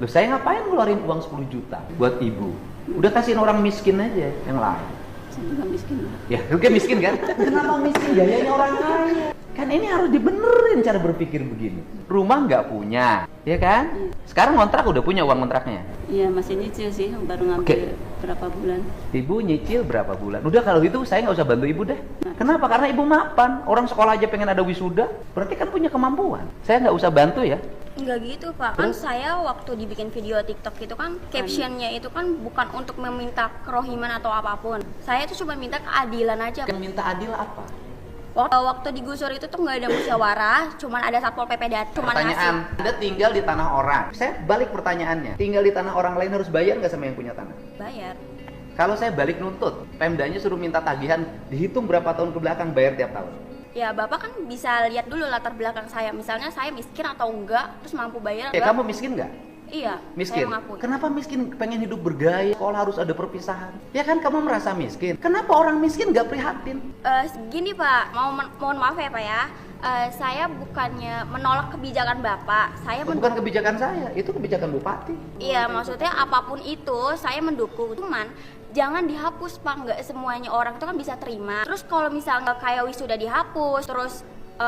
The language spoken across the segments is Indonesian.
Loh, saya ngapain ngeluarin uang 10 juta buat ibu? Udah kasihin orang miskin aja yang lain. Saya juga miskin. Ya, oke miskin kan? Kenapa miskin? Biayanya orang kaya. Kan ini harus dibenerin cara berpikir begini. Rumah nggak punya, ya kan? Sekarang kontrak udah punya uang kontraknya. Iya, masih nyicil sih, baru ngambil berapa bulan. Ibu nyicil berapa bulan? Udah kalau gitu saya nggak usah bantu ibu deh. Kenapa? Karena ibu mapan. Orang sekolah aja pengen ada wisuda, berarti kan punya kemampuan. Saya nggak usah bantu ya. Enggak gitu Pak, kan saya waktu dibikin video TikTok itu kan captionnya itu kan bukan untuk meminta kerohiman atau apapun. Saya itu cuma minta keadilan aja. Yang minta adil apa? Waktu digusur itu tuh nggak ada musyawarah, cuman ada satpol pp datang, cuman Pertanyaan, ngasih. Anda tinggal di tanah orang. Saya balik pertanyaannya, tinggal di tanah orang lain harus bayar nggak sama yang punya tanah? Bayar. Kalau saya balik nuntut, Pemdanya suruh minta tagihan, dihitung berapa tahun ke belakang, bayar tiap tahun. Ya Bapak kan bisa lihat dulu latar belakang saya, misalnya saya miskin atau enggak, terus mampu bayar Ya enggak? kamu miskin nggak? Iya, Miskin. saya mengakui. Kenapa miskin? Pengen hidup bergaya, sekolah harus ada perpisahan. Ya kan kamu merasa miskin. Kenapa orang miskin nggak prihatin? Gini Pak, mohon maaf ya Pak ya. Saya bukannya menolak kebijakan Bapak, saya Bukan kebijakan saya, itu kebijakan bupati. Iya, maksudnya apapun itu saya mendukung, cuman jangan dihapus Pak, nggak semuanya orang itu kan bisa terima. Terus kalau misalnya kayak wisuda dihapus, terus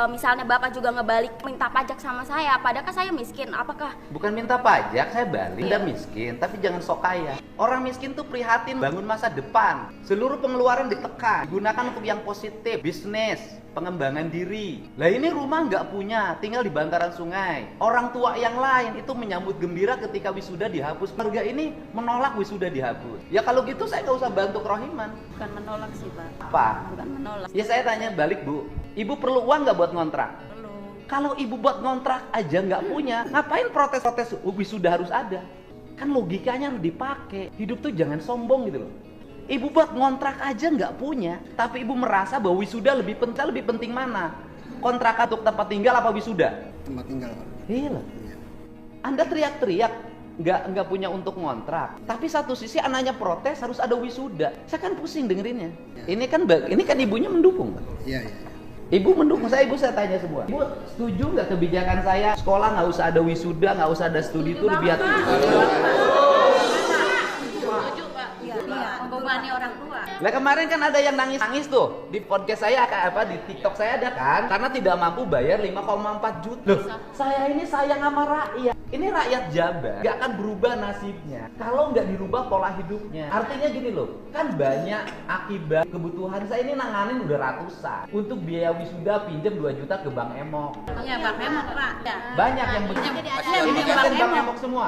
misalnya Bapak juga ngebalik minta pajak sama saya, padahal kan saya miskin, apakah? Bukan minta pajak, saya balik. Anda miskin, tapi jangan sok kaya. Orang miskin tuh prihatin bangun masa depan. Seluruh pengeluaran ditekan, digunakan untuk yang positif, bisnis, pengembangan diri. Lah ini rumah nggak punya, tinggal di bantaran sungai. Orang tua yang lain itu menyambut gembira ketika wisuda dihapus. Keluarga ini menolak wisuda dihapus. Ya kalau gitu saya nggak usah bantu kerohiman. Bukan menolak sih Pak. Apa? Bukan menolak. Ya saya tanya balik Bu, ibu perlu uang nggak buat ngontrak? Perlu. Kalau ibu buat ngontrak aja nggak punya, ngapain protes-protes wisuda harus ada? Kan logikanya harus dipakai. Hidup tuh jangan sombong gitu loh. Ibu buat ngontrak aja nggak punya, tapi ibu merasa bahwa wisuda lebih penting mana? Kontrak untuk tempat tinggal apa wisuda? Tempat tinggal Pak. Iya loh. Anda teriak-teriak nggak punya untuk ngontrak, tapi satu sisi anaknya protes harus ada wisuda. Saya kan pusing dengerinnya. Ini kan ibunya mendukung, Pak. Iya, iya. Ibu mendukung saya, ibu saya tanya semua. Ibu setuju nggak kebijakan saya sekolah nggak usah ada wisuda, nggak usah ada studi tour biar Membebani orang tua. Lah kemarin kan ada yang nangis tuh di podcast saya di TikTok saya ada kan karena tidak mampu bayar 5,4 juta. Loh, saya ini sayang sama rakyat. Ini rakyat Jabar nggak akan berubah nasibnya kalau nggak dirubah pola hidupnya. Artinya gini loh, kan banyak akibat kebutuhan saya ini nanganin udah ratusan. Untuk biaya wisuda pinjam 2 juta ke Bang Emok. Iya, Bang Emok Pak. Ya. Banyak yang begini. Iya, Ini Bang kan Bang Emok. Emok semua.